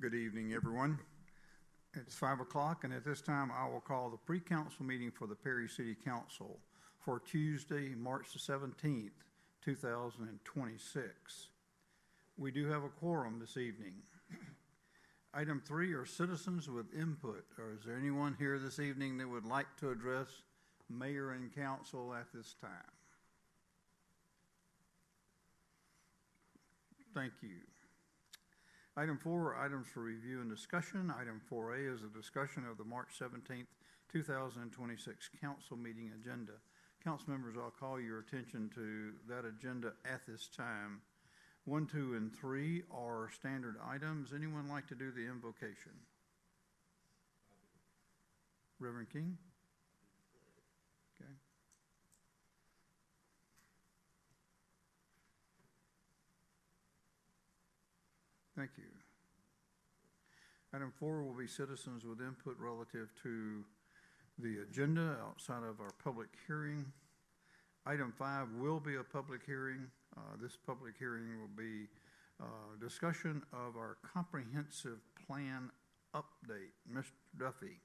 Good evening, everyone. It's 5 o'clock, and at this time, I will call the pre-council meeting for the Perry City Council for Tuesday, March the 17th, 2026. We do have a quorum this evening. Item 3 are citizens with input. Or is there anyone here this evening that would like to address mayor and council at this time? Thank you. Item 4 are items for review and discussion. Item 4A is a discussion of the March 17th, 2026 council meeting agenda. Council members, I'll call your attention to that agenda at this time. 1, 2, and 3 are standard items. Anyone like to do the invocation? Reverend King? Okay. Thank you. Item 4 will be citizens with input relative to the agenda outside of our public hearing. Item 5 will be a public hearing. This public hearing will be discussion of our comprehensive plan update. Mr. Duffy.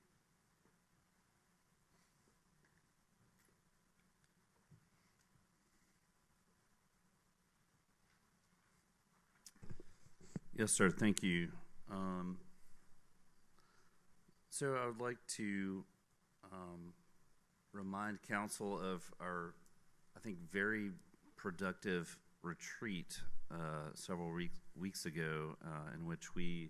Yes, sir. Thank you. So I would like to remind council of our, I think, very productive retreat several weeks ago in which we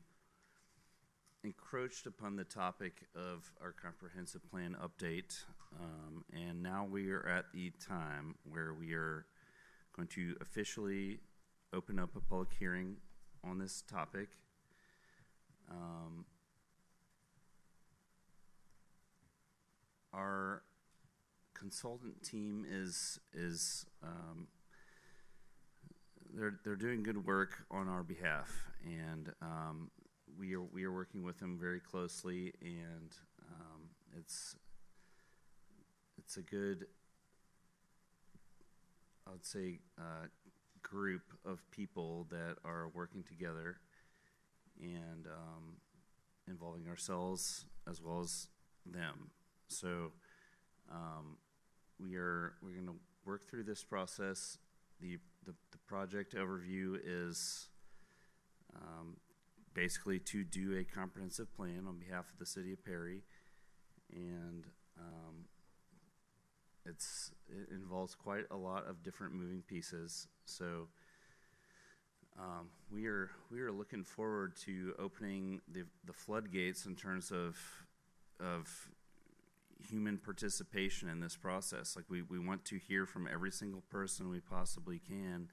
encroached upon the topic of our comprehensive plan update. And now we are at the time where we are going to officially open up a public hearing on this topic. Our consultant team is they're doing good work on our behalf, and we are working with them very closely, and it's a good, I would say, group of people that are working together and involving ourselves as well as them. So we're going to work through this process. The project overview is basically to do a comprehensive plan on behalf of the city of Perry, and it involves quite a lot of different moving pieces. So we are looking forward to opening the floodgates in terms of human participation in this process. Like we want to hear from every single person we possibly can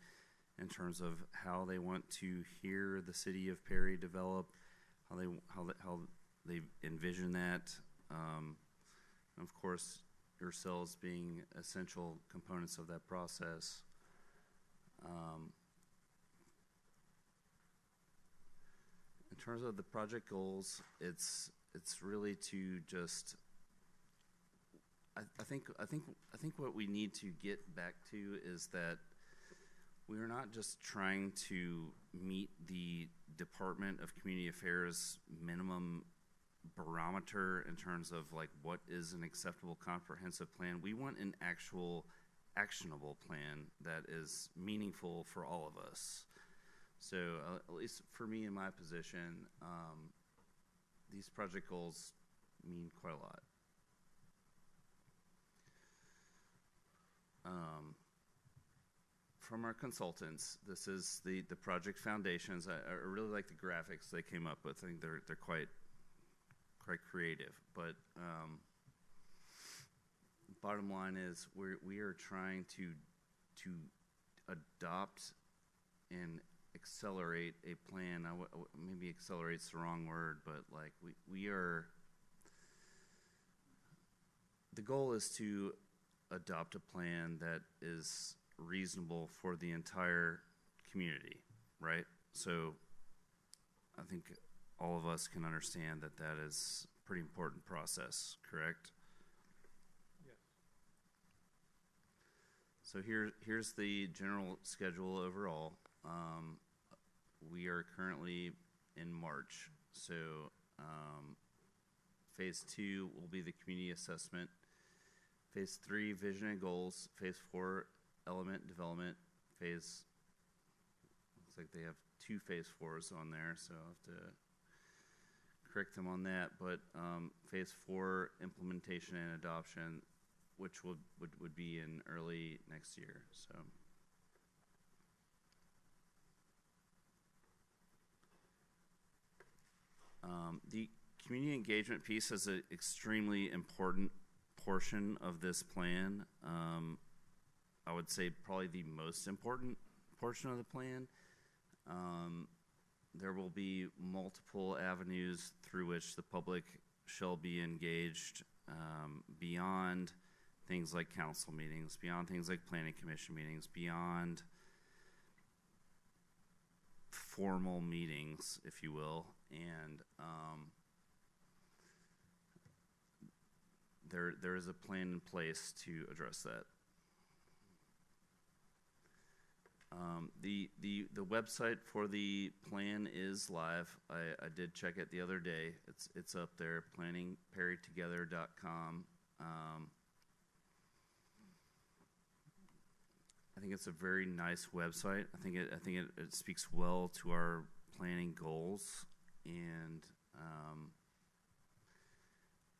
in terms of how they want to hear the city of Perry develop, how they envision that. Of course, yourselves being essential components of that process. In terms of the project goals, it's really to just, I think what we need to get back to is that we are not just trying to meet the Department of Community Affairs minimum barometer in terms of like what is an acceptable comprehensive plan. We want an actual actionable plan that is meaningful for all of us. So at least for me in my position, these project goals mean quite a lot. From our consultants, this is the project foundations. I really like the graphics they came up with. I think they're quite creative. But bottom line is we are trying to adopt and accelerate a plan. Maybe accelerate's the wrong word, but like we are. The goal is to adopt a plan that is reasonable for the entire community, right? So I think all of us can understand that that is a pretty important process, correct? Yes. So here's the general schedule overall. We are currently in March, So phase 2 will be the community assessment. Phase 3, vision and goals. Phase 4, element development. Looks like they have 2 phase 4s on there, so I'll have to correct them on that. But phase 4, implementation and adoption, which would be in early next year. So the community engagement piece is an extremely important portion of this plan. I would say probably the most important portion of the plan. There will be multiple avenues through which the public shall be engaged, beyond things like council meetings, beyond things like planning commission meetings, beyond formal meetings, if you will. And there is a plan in place to address that. The website for the plan is live. I did check it the other day. It's up there, perry-ga.gov. I think it's a very nice website. I think it speaks well to our planning goals, and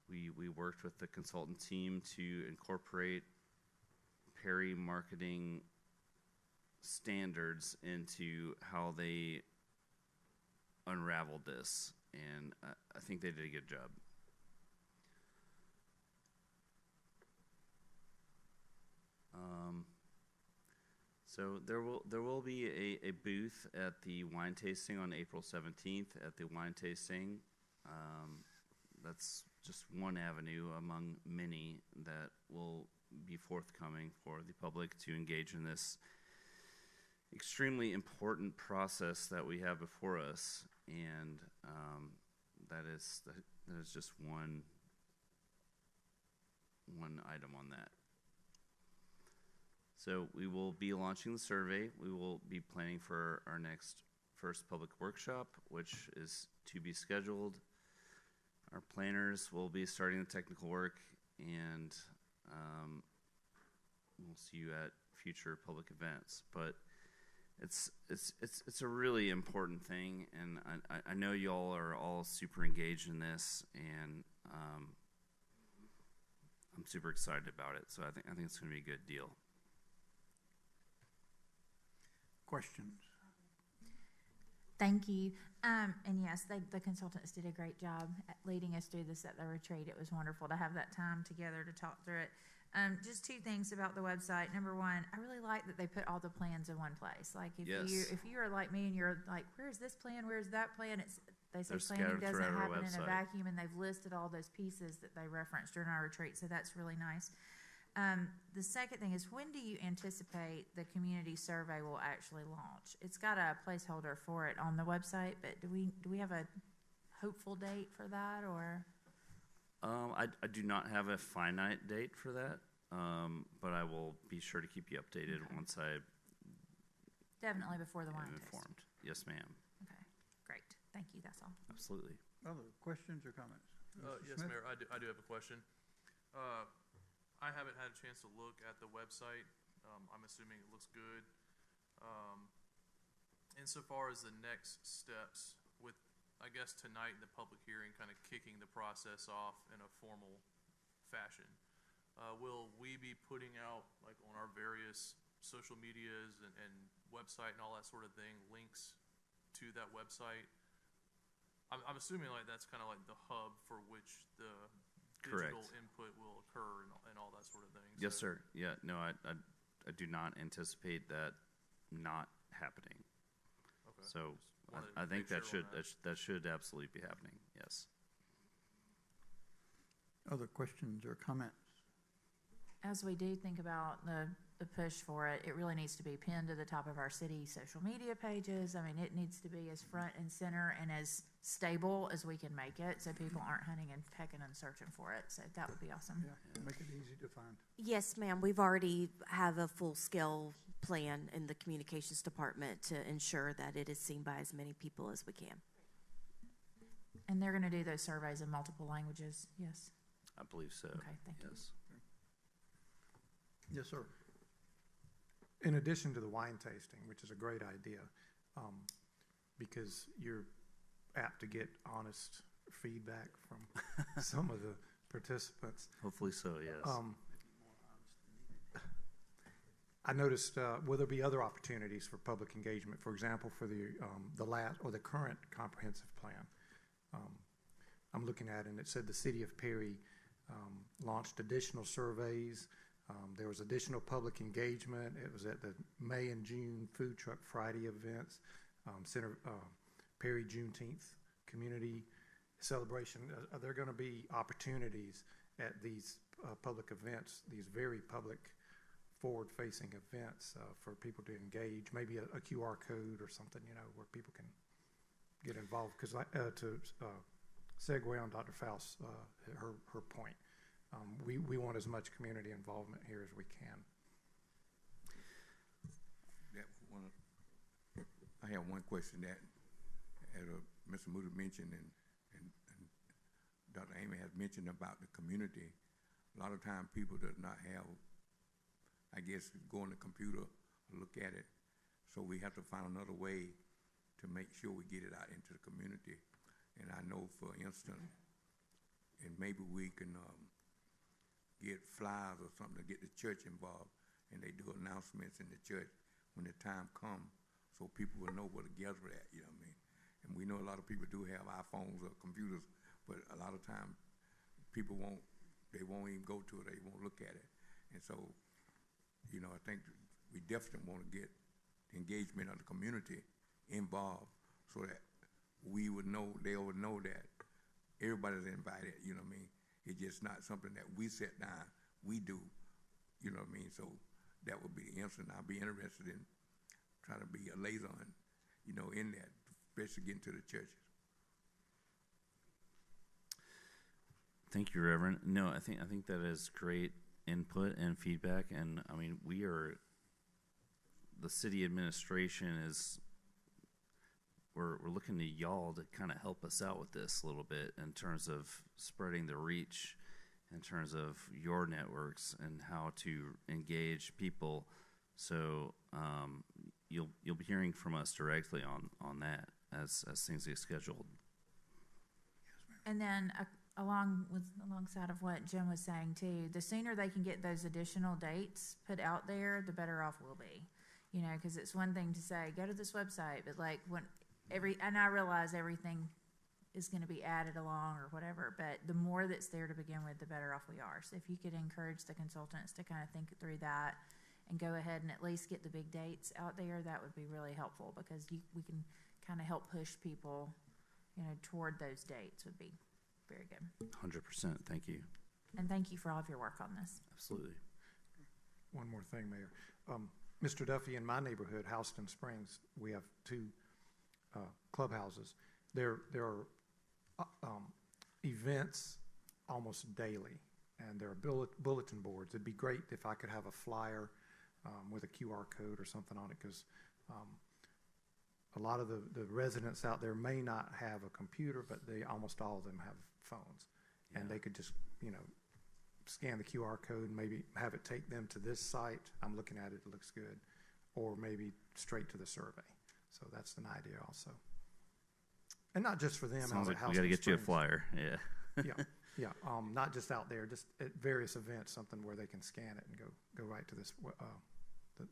we worked with the consultant team to incorporate Perry marketing standards into how they unraveled this, and I think they did a good job. So there will be a booth at the wine tasting on April 17th at the wine tasting. That's just one avenue among many that will be forthcoming for the public to engage in this extremely important process that we have before us, and that is just one item on that. So we will be launching the survey. We will be planning for our first public workshop, which is to be scheduled. Our planners will be starting the technical work, and we'll see you at future public events. But it's a really important thing, and I know y'all are all super engaged in this, and I'm super excited about it. So I think it's going to be a good deal. Questions? Thank you. And yes, the consultants did a great job at leading us through this at the retreat. It was wonderful to have that time together to talk through it. Just 2 things about the website. Number 1, I really like that they put all the plans in one place. Like if you are like me and you're like, where's this plan? Where's that plan? They say planning doesn't happen in a vacuum, and they've listed all those pieces that they referenced during our retreat. So that's really nice. The second thing is, when do you anticipate the community survey will actually launch? It's got a placeholder for it on the website, but do we have a hopeful date for that, or? I do not have a finite date for that, but I will be sure to keep you updated once I definitely before the wine am taste. informed. Yes, ma'am. Okay, great. Thank you. That's all. Absolutely. Other questions or comments? Yes, Mayor, I do have a question. I haven't had a chance to look at the website. I'm assuming it looks good. Insofar as the next steps with, I guess, tonight in the public hearing, kind of kicking the process off in a formal fashion, will we be putting out, like on our various social medias and website and all that sort of thing, links to that website? I'm assuming like that's kind of like the hub for which the digital input will occur and all that sort of thing. Yes, sir. Yeah, no, I do not anticipate that not happening. Okay. So I think that should absolutely be happening. Yes. Other questions or comments? As we do think about the push for it, it really needs to be pinned to the top of our city social media pages. I mean, it needs to be as front and center and as stable as we can make it, so people aren't hunting and pecking and searching for it. So that would be awesome. Yeah, make it easy to find. Yes, ma'am. We've already have a full-scale plan in the communications department to ensure that it is seen by as many people as we can. And they're gonna do those surveys in multiple languages, yes? I believe so. Okay, thank you. Yes. Yes, sir. In addition to the wine tasting, which is a great idea, because you're apt to get honest feedback from some of the participants. Hopefully so, yes. I noticed, will there be other opportunities for public engagement? For example, for the last or the current comprehensive plan, I'm looking at it, and it said the city of Perry launched additional surveys. There was additional public engagement. It was at the May and June Food Truck Friday events, Perry Juneteenth community celebration. Are there going to be opportunities at these public events, these very public forward-facing events for people to engage, maybe a QR code or something, where people can get involved? Because to segue on Dr. Faust, her point, we want as much community involvement here as we can. I have one question that, as Mr. Moody mentioned, and Dr. Amy has mentioned about the community. A lot of times people do not have, I guess, go on the computer or look at it. So we have to find another way to make sure we get it out into the community. And I know, for instance, and maybe we can get flyers or something to get the church involved, and they do announcements in the church when the time comes, so people will know where to gather at, you know what I mean? And we know a lot of people do have iPhones or computers, but a lot of times people won't even go to it, they won't look at it. And so, I think we definitely want to get the engagement of the community involved so that we would know, they would know that everybody's invited, you know what I mean? It's just not something that we sit down, we do, you know what I mean? So that would be the answer, and I'll be interested in trying to be a liaison, in that, especially getting to the churches. Thank you, Reverend. No, I think that is great input and feedback, and I mean, the city administration we're looking to y'all to kind of help us out with this a little bit in terms of spreading the reach, in terms of your networks and how to engage people. So you'll be hearing from us directly on that as things get scheduled. And then alongside of what Jim was saying too, the sooner they can get those additional dates put out there, the better off we'll be. Because it's one thing to say, go to this website, but like and I realize everything is going to be added along or whatever, but the more that's there to begin with, the better off we are. So if you could encourage the consultants to kind of think through that and go ahead and at least get the big dates out there, that would be really helpful, because we can kind of help push people, toward those dates would be very good. 100%. Thank you. And thank you for all of your work on this. Absolutely. One more thing, Mayor. Mr. Duffy, in my neighborhood, Houston Springs, we have 2 clubhouses. There are events almost daily, and there are bulletin boards. It'd be great if I could have a flyer with a QR code or something on it, because a lot of the residents out there may not have a computer, but almost all of them have phones. Yeah. And they could just, scan the QR code and maybe have it take them to this site. I'm looking at it, it looks good. Or maybe straight to the survey. So that's an idea also. And not just for them. Sounds like we got to get you a flyer. Yeah. Yeah. Not just out there, just at various events, something where they can scan it and go right to this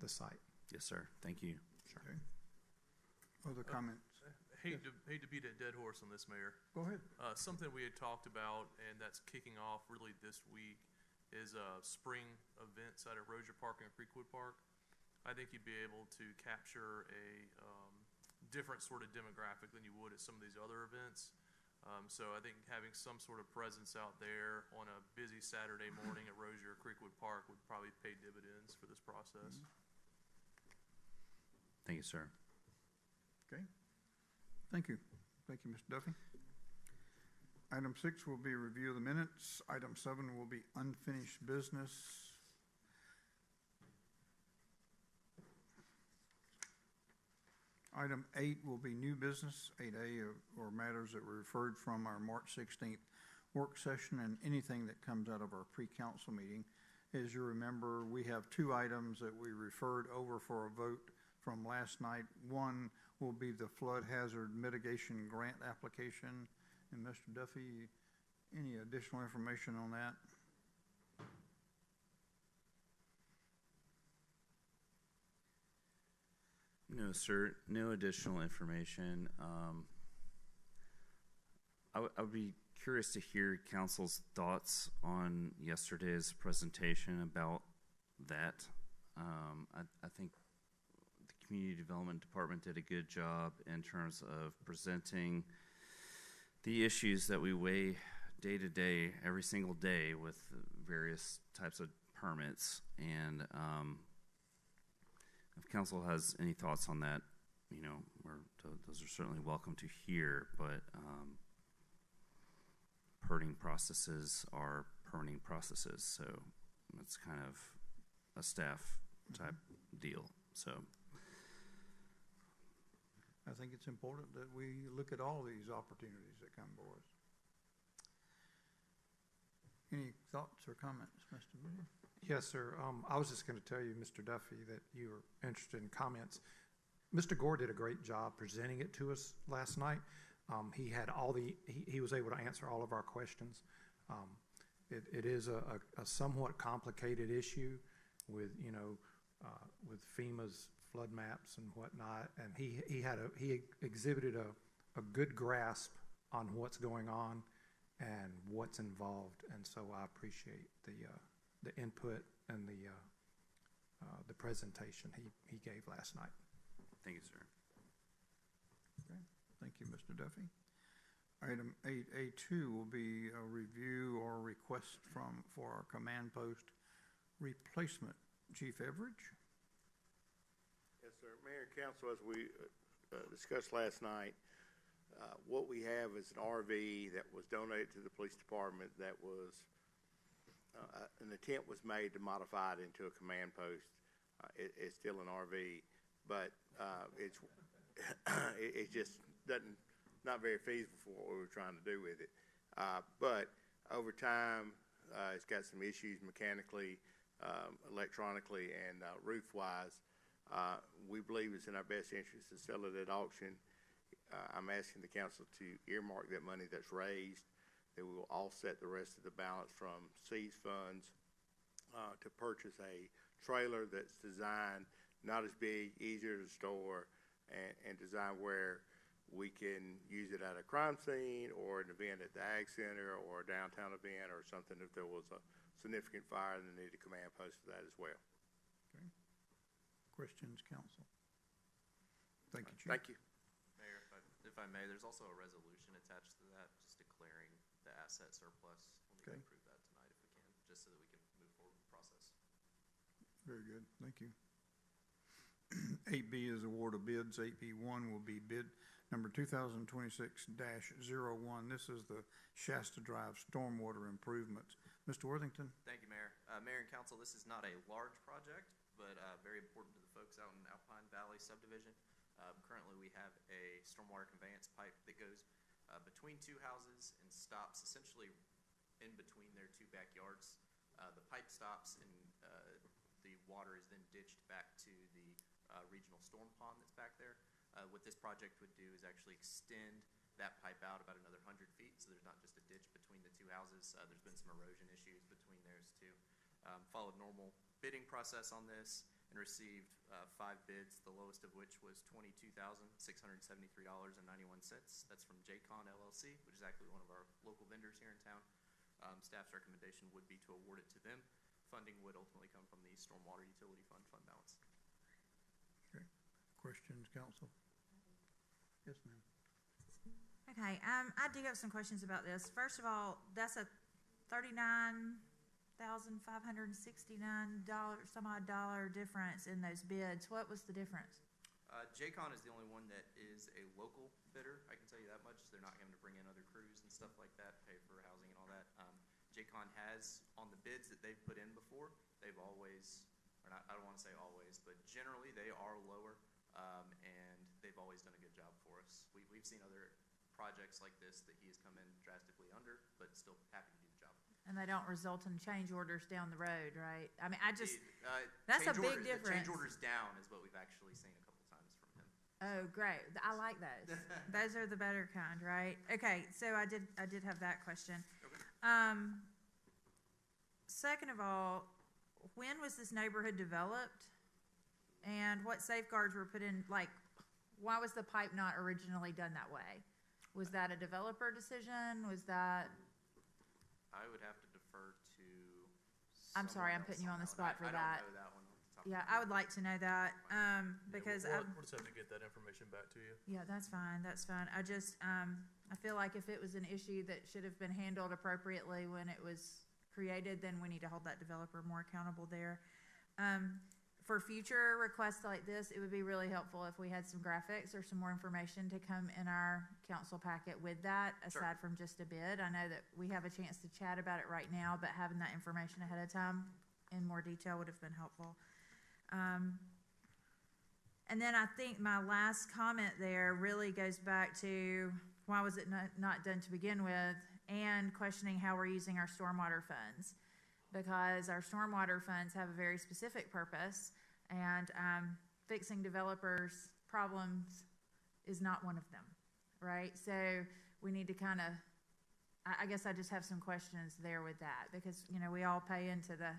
the site. Yes, sir. Thank you. Sure. Okay. Other comments? Hate to beat a dead horse on this, Mayor. Go ahead. Something we had talked about, and that's kicking off really this week, is spring events out at Rozier Park and Creekwood Park. I think you'd be able to capture a different sort of demographic than you would at some of these other events. So I think having some sort of presence out there on a busy Saturday morning at Rozier or Creekwood Park would probably pay dividends for this process. Thank you, sir. Okay. Thank you. Thank you, Mr. Duffy. Item 6 will be review of the minutes. Item 7 will be unfinished business. Item 8 will be new business, 8A, or matters that were referred from our March 16th work session, and anything that comes out of our pre-council meeting. As you remember, we have 2 items that we referred over for a vote from last night. One will be the flood hazard mitigation grant application. And Mr. Duffy, any additional information on that? No, sir. No additional information. I would be curious to hear council's thoughts on yesterday's presentation about that. I think the Community Development Department did a good job in terms of presenting the issues that we weigh day to day, every single day, with various types of permits. And if council has any thoughts on that, you know, those are certainly welcome to hear, but permitting processes are permitting processes, so it's kind of a staff type deal. So I think it's important that we look at all these opportunities that come for us. Any thoughts or comments, Mr. Moore? Yes, sir. I was just going to tell you, Mr. Duffy, that you were interested in comments. Mr. Gore did a great job presenting it to us last night. He had he was able to answer all of our questions. It is a somewhat complicated issue with, you know, with FEMA's flood maps and whatnot, and he exhibited a good grasp on what's going on and what's involved, and so I appreciate the input and the presentation he gave last night. thank you, sir. Okay. Thank you, Mr. Duffy. Item 8A2 will be a review or request for our command post replacement. Chief Everidge? Yes, sir. Mayor and Council, as we discussed last night, what we have is an RV that was donated to the police department that was, an attempt was made to modify it into a command post. It's still an RV, but it just not very feasible for what we were trying to do with it. But over time, it's got some issues mechanically, electronically, and roof-wise. We believe it's in our best interest to sell it at auction. I'm asking the council to earmark that money that's raised, that we will offset the rest of the balance from seized funds to purchase a trailer that's designed not as big, easier to store, and designed where we can use it at a crime scene or an event at the Ag Center or a downtown event or something if there was a significant fire and they need a command post for that as well. Okay. Questions, council? Thank you, Chief. Thank you. Mayor, if I may, there's also a resolution attached to that, just declaring the asset surplus. We'll need to approve that tonight if we can, just so that we can move forward with the process. Very good. Thank you. 8B is award of bids. 8B1 will be bid number 2026-01. This is the Shasta Drive stormwater improvements. Mr. Worthington? Thank you, Mayor. Mayor and Council, this is not a large project, but very important to the folks out in Alpine Valley subdivision. Currently, we have a stormwater conveyance pipe that goes between 2 houses and stops essentially in between their 2 backyards. The pipe stops and the water is then ditched back to the regional storm pond that's back there. What this project would do is actually extend that pipe out about another 100 feet, so there's not just a ditch between the 2 houses. There's been some erosion issues between those 2. Followed normal bidding process on this and received 5 bids, the lowest of which was $22,673.91. That's from JCON LLC, which is actually one of our local vendors here in town. Staff's recommendation would be to award it to them. Funding would ultimately come from the Stormwater Utility Fund balance. Okay. Questions, council? Yes, ma'am. Okay, I do have some questions about this. First of all, that's a $39,569 some odd dollar difference in those bids. What was the difference? JCON is the only one that is a local bidder. I can tell you that much. They're not having to bring in other crews and stuff like that, pay for housing and all that. JCON has, on the bids that they've put in before, they've always, or not, I don't want to say always, but generally they are lower, and they've always we've seen other projects like this that he has come in drastically under, but still happy to do the job. And they don't result in change orders down the road, right? I mean, I just, The, that's a change big order- difference. The change orders down is what we've actually seen a couple times from him. Oh, great. I like those. Those are the better kind, right? Okay, so I did have that question. Okay. Second of all, when was this neighborhood developed? And what safeguards were put in, like, why was the pipe not originally done that way? Was that a developer decision? Was that, I would have to defer to. I'm sorry, I'm someone putting you on the else that spot for one. that. I don't know that one off the top of Yeah, my I would like to know that, because Yeah, I've, we'll just have to get that information back to you. yeah, that's fine, that's fine. I just, I feel like if it was an issue that should have been handled appropriately when it was created, then we need to hold that developer more accountable there. For future requests like this, it would be really helpful if we had some graphics or some more information to come in our council packet with that, Sure. aside from just a bid. I know that we have a chance to chat about it right now, but having that information ahead of time in more detail would have been helpful. And then I think my last comment there really goes back to why was it not done to begin with, and questioning how we're using our stormwater funds. Because our stormwater funds have a very specific purpose, and fixing developers' problems is not one of them, right? So we need to kind of, I guess I just have some questions there with that, because, you know, we all pay into the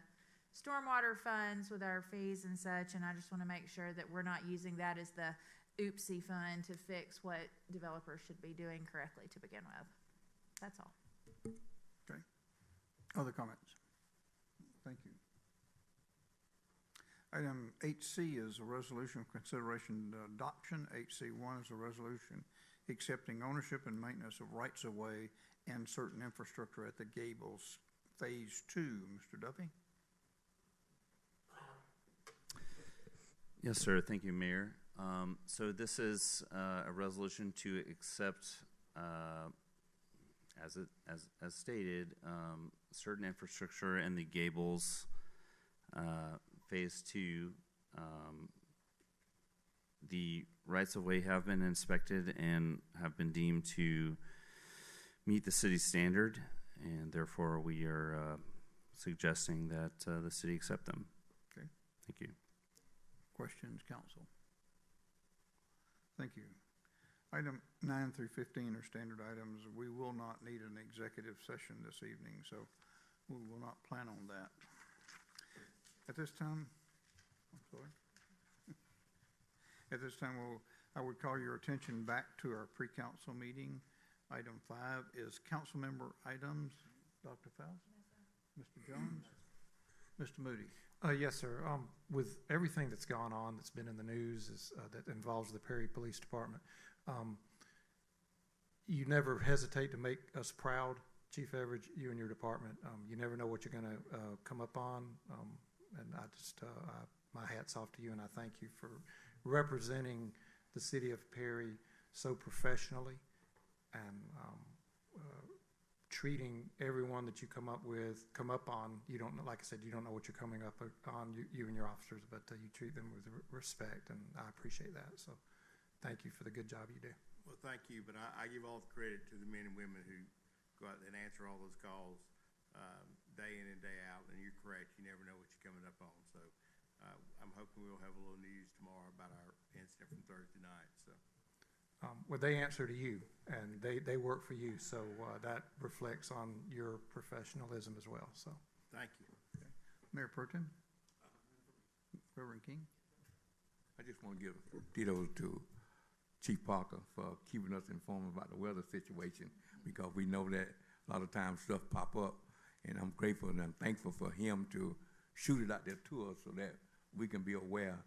stormwater funds with our fees and such, and I just want to make sure that we're not using that as the oopsie fund to fix what developers should be doing correctly to begin with. That's all. Okay. Other comments? Thank you. Item 8C is a resolution of consideration adoption. 8C1 is a resolution accepting ownership and maintenance of rights-of-way and certain infrastructure at the Gables Phase 2. Mr. Duffy? Yes, sir. Thank you, Mayor. So this is a resolution to accept, as stated, certain infrastructure in the Gables Phase 2. The rights-of-way have been inspected and have been deemed to meet the city standard, and therefore we are suggesting that the city accept them. Okay. Thank you. Questions, council? Thank you. Item 9 through 15 are standard items. We will not need an executive session this evening, so we will not plan on that. At this time, I'm sorry. At this time, I would call your attention back to our pre-council meeting. Item 5 is council member items. Dr. Faust? Mr. Jones? Mr. Moody? Yes, sir. With everything that's gone on, that's been in the news, that involves the Perry Police Department, you never hesitate to make us proud, Chief Everidge, you and your department. You never know what you're going to come up on, and I just, my hat's off to you, and I thank you for representing the city of Perry so professionally, and treating everyone that you come up on. You don't know, like I said, you don't know what you're coming up on, you and your officers, but you treat them with respect, and I appreciate that. So thank you for the good job you do. Well, thank you, but I give all the credit to the men and women who go out and answer all those calls day in and day out, and you're correct, you never know what you're coming up on. So I'm hoping we'll have a little news tomorrow about our incident from Thursday night. So. Well, they answer to you, and they work for you, so that reflects on your professionalism as well. So, thank you. Okay. Mayor Pro Tem? Reverend King? I just want to give dittos to Chief Parker for keeping us informed about the weather situation, because we know that a lot of times stuff pop up, and I'm grateful and I'm thankful for him to shoot it out there to us so that we can be aware.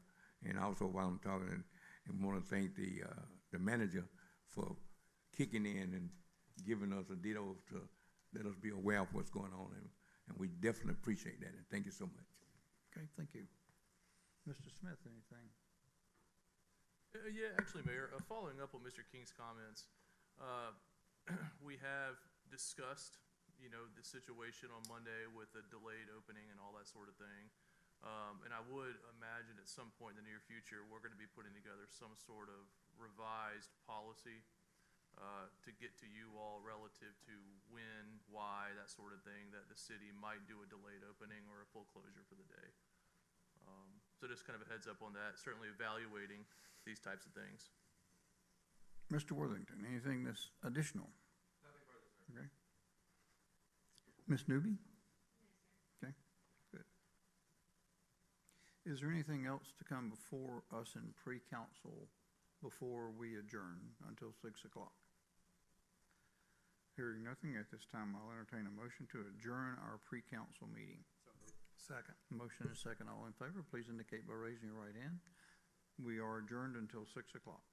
And also, while I'm talking, and want to thank the manager for kicking in and giving us a ditto to let us be aware of what's going on, and we definitely appreciate that, and thank you so much. Okay, thank you. Mr. Smith, anything? Yeah, actually, Mayor, following up on Mr. King's comments, we have discussed, the situation on Monday with the delayed opening and all that sort of thing. And I would imagine at some point in the near future, we're going to be putting together some sort of revised policy to get to you all relative to when, why, that sort of thing, that the city might do a delayed opening or a full closure for the day. So just kind of a heads up on that, certainly evaluating these types of things. Mr. Worthington, anything that's additional? Nothing further, sir. Okay. Ms. Newby? Okay, good. Is there anything else to come before us in pre-council before we adjourn until 6 o'clock? Hearing nothing, at this time, I'll entertain a motion to adjourn our pre-council meeting. Second. Motion is second. All in favor, please indicate by raising your right hand. We are adjourned until 6 o'clock.